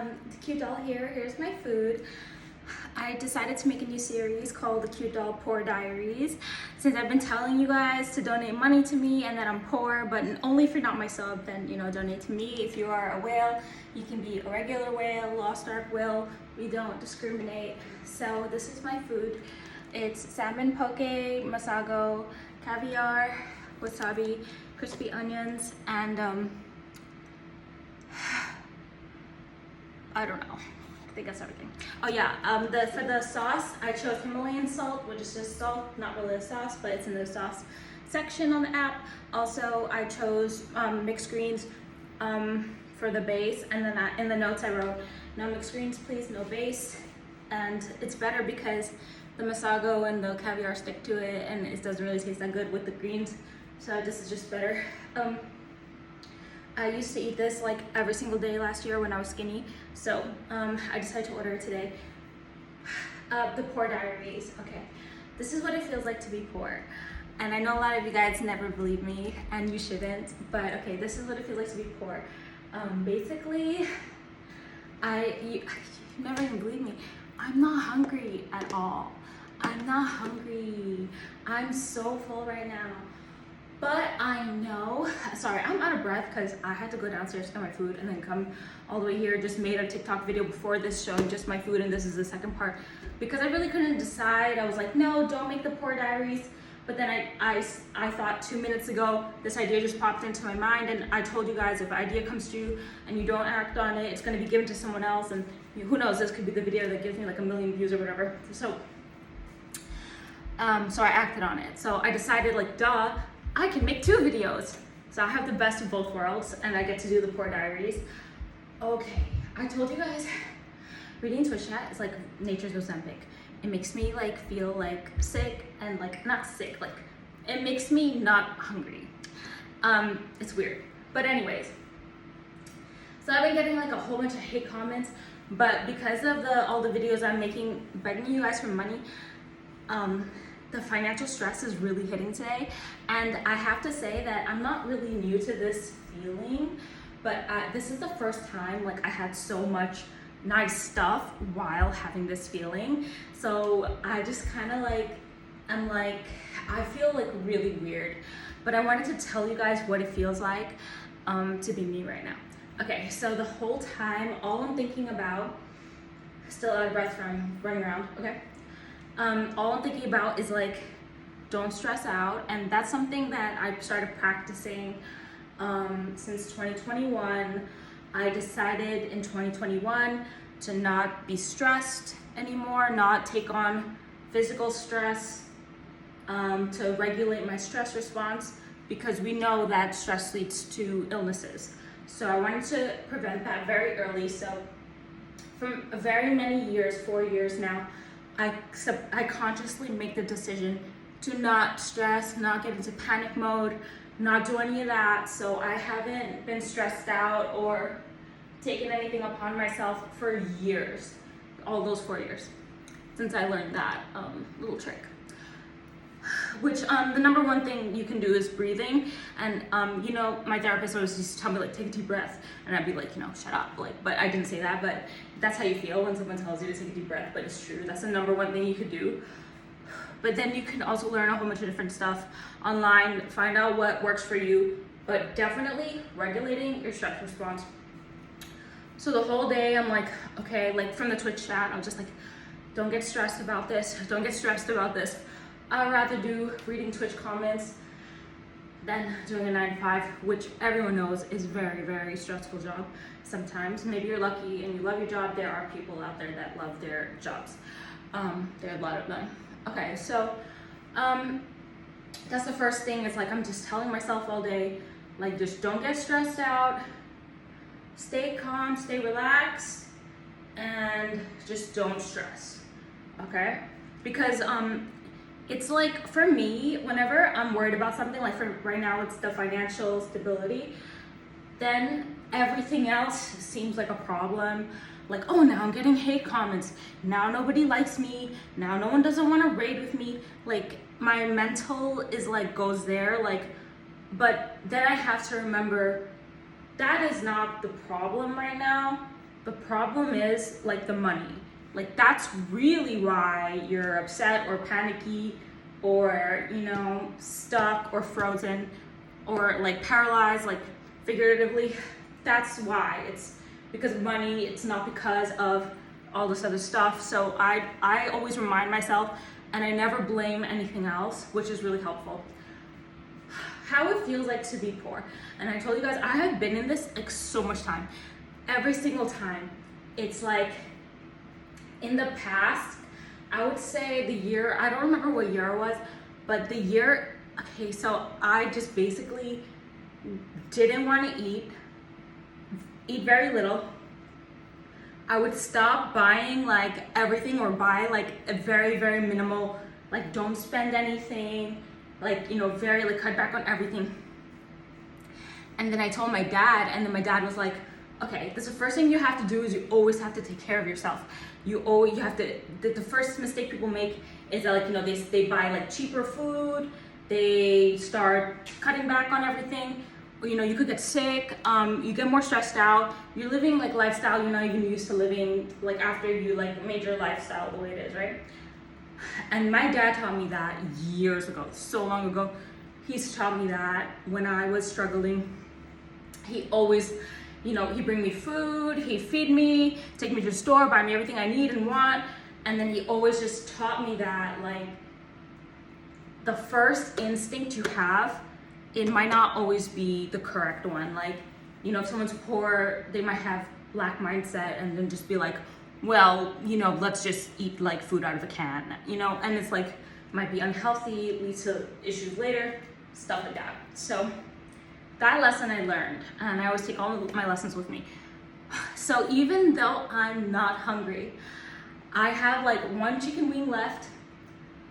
The cute doll here. Here's my food. I decided to make a new series called the Cute Doll Poor Diaries, since I've been telling you guys to donate money to me and that I'm poor, but only if you're not my sub, then donate to me. If you are a whale, you can be a regular whale, lost ark whale. We don't discriminate. So this is my food. It's salmon poke, masago, caviar, wasabi, crispy onions, and I don't know. I think that's everything. Oh yeah, for the sauce, I chose Himalayan salt, which is just salt, not really a sauce, but it's in the sauce section on the app. Also, I chose mixed greens for the base, and then in the notes I wrote, no mixed greens please, no base. And it's better because the masago and the caviar stick to it, and it doesn't really taste that good with the greens. So this is just better. I used to eat this like every single day last year when I was skinny. So I decided to order it today. The Poor Diaries. Okay, this is what it feels like to be poor. And I know a lot of you guys never believe me, and you shouldn't, but okay, this is what it feels like to be poor. Basically, you never even believe me. I'm not hungry at all. I'm not hungry. I'm so full right now. But I know, sorry, I'm out of breath because I had to go downstairs to get my food and then come all the way here. Just made a TikTok video before this showing just my food, and this is the second part because I really couldn't decide. I was like, no, don't make the Poor Diaries. But then I thought 2 minutes ago, this idea just popped into my mind, and I told you guys if an idea comes to you and you don't act on it, it's gonna be given to someone else, and who knows, this could be the video that gives me like 1 million views or whatever. So I acted on it. So I decided, like, duh, I can make 2 videos. So I have the best of both worlds, and I get to do the Poor Diaries. Okay, I told you guys, reading Twitch chat is like nature's Ozempic. It makes me like feel like sick and like not sick, like it makes me not hungry. It's weird. But anyways, so I've been getting like a whole bunch of hate comments, but because of all the videos I'm making begging you guys for money, the financial stress is really hitting today. And I have to say that I'm not really new to this feeling, but this is the first time like I had so much nice stuff while having this feeling. So I just kind of like, I feel like really weird, but I wanted to tell you guys what it feels like to be me right now. Okay, so the whole time, all I'm thinking about, still out of breath from running around, okay? All I'm thinking about is like, don't stress out. And that's something that I started practicing since 2021. I decided in 2021 to not be stressed anymore, not take on physical stress, to regulate my stress response, because we know that stress leads to illnesses. So I wanted to prevent that very early. So for very many years, 4 years now, I consciously make the decision to not stress, not get into panic mode, not do any of that. So I haven't been stressed out or taken anything upon myself for years, all those 4 years, since I learned that little trick. Which the number one thing you can do is breathing. And my therapist always used to tell me like, take a deep breath, and I'd be like, shut up, like, but I didn't say that, but that's how you feel when someone tells you to take a deep breath. But it's true, that's the number one thing you could do. But then you can also learn a whole bunch of different stuff online, find out what works for you, but definitely regulating your stress response. So the whole day I'm like, okay, like from the Twitch chat, I'm just like, don't get stressed about this, don't get stressed about this. I'd rather do reading Twitch comments than doing a 9-to-5, which everyone knows is very, very stressful job sometimes. Maybe you're lucky and you love your job. There are people out there that love their jobs. There are a lot of them. Okay, so that's the first thing. It's like I'm just telling myself all day, like, just don't get stressed out, stay calm, stay relaxed, and just don't stress, okay? Because it's like, for me, whenever I'm worried about something, like for right now it's the financial stability, then everything else seems like a problem. Like, oh, now I'm getting hate comments, now nobody likes me, now no one doesn't want to raid with me. Like, my mental is like, goes there, like, but then I have to remember that is not the problem right now. The problem is like the money. Like that's really why you're upset or panicky or, you know, stuck or frozen or like paralyzed, like figuratively. That's why. It's because of money. It's not because of all this other stuff. So I always remind myself, and I never blame anything else, which is really helpful. How it feels like to be poor. And I told you guys, I have been in this like so much time. Every single time. It's like in the past, I would say the year, I don't remember what year it was, but the year, okay, so I just basically didn't want to eat very little. I would stop buying like everything or buy like a very, very minimal, like don't spend anything, like, you know, very like cut back on everything. And then I told my dad, and then my dad was like, okay, this is the first thing you have to do is you always have to take care of yourself. You have to, the first mistake people make is that, like, you know, they buy like cheaper food, they start cutting back on everything. You know, you could get sick, you get more stressed out, you're living like lifestyle you're not even used to living, like after you like made your lifestyle the way it is, right? And my dad taught me that years ago, so long ago. He's taught me that when I was struggling. He always, you know, he'd bring me food, he'd feed me, take me to the store, buy me everything I need and want. And then he always just taught me that, like, the first instinct you have, it might not always be the correct one. Like, you know, if someone's poor, they might have lack mindset and then just be like, well, you know, let's just eat like food out of a can, you know, and it's like, might be unhealthy, leads to issues later, stuff like that. So that lesson I learned, and I always take all of my lessons with me. So even though I'm not hungry, I have like 1 chicken wing left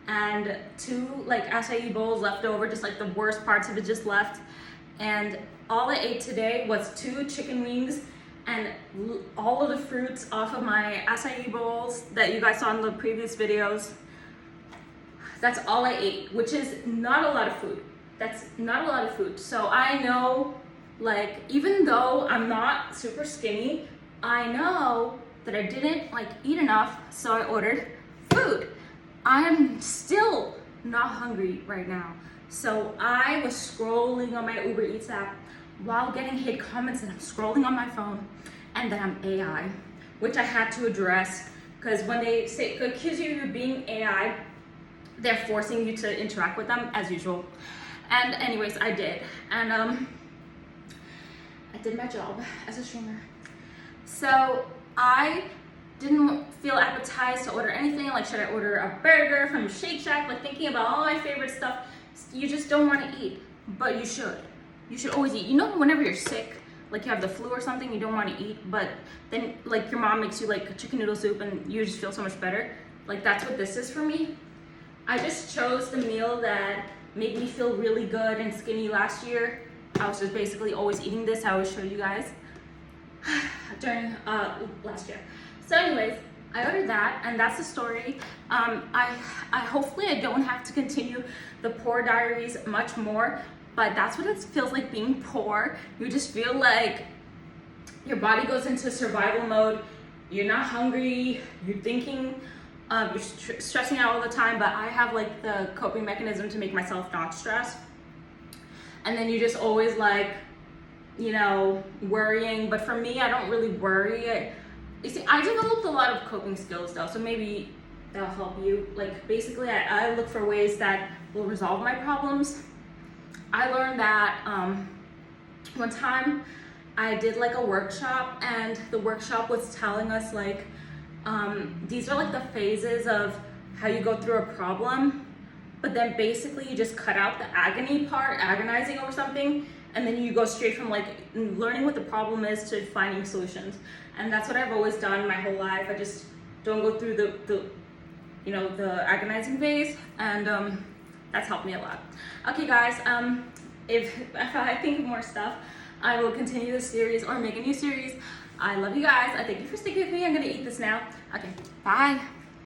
and 2 like acai bowls left over, just like the worst parts of it just left. And all I ate today was 2 chicken wings and all of the fruits off of my acai bowls that you guys saw in the previous videos. That's all I ate, which is not a lot of food. That's not a lot of food. So I know, like, even though I'm not super skinny, I know that I didn't like eat enough, so I ordered food. I am still not hungry right now. So I was scrolling on my Uber Eats app while getting hate comments, and I'm scrolling on my phone, and then I'm AI, which I had to address, because when they accuse you of being AI, they're forcing you to interact with them as usual. And anyways, I did. And I did my job as a streamer. So I didn't feel appetized to order anything. Like, should I order a burger from Shake Shack? Like, thinking about all my favorite stuff. You just don't want to eat, but you should. You should always eat. You know, whenever you're sick, like you have the flu or something, you don't want to eat, but then like your mom makes you like chicken noodle soup and you just feel so much better. Like, that's what this is for me. I just chose the meal that made me feel really good and skinny last year. I was just basically always eating this. I always show you guys during last year. So anyways, I ordered that, and that's the story. I hopefully I don't have to continue the poor diaries much more, but that's what it feels like being poor. You just feel like your body goes into survival mode. You're not hungry. You're thinking. You're stressing out all the time, but I have like the coping mechanism to make myself not stress. And then you just always like, you know, worrying. But for me, I don't really worry. You see, I developed a lot of coping skills though, so maybe that'll help you. Like, basically, I look for ways that will resolve my problems. I learned that one time I did like a workshop, and the workshop was telling us like, these are like the phases of how you go through a problem, but then basically you just cut out the agony part, agonizing over something, and then you go straight from like learning what the problem is to finding solutions. And that's what I've always done my whole life. I just don't go through the you know, the agonizing phase, and that's helped me a lot. Okay guys, if I think of more stuff, I will continue this series or make a new series. I love you guys. I thank you for sticking with me. I'm gonna eat this now. Okay, bye.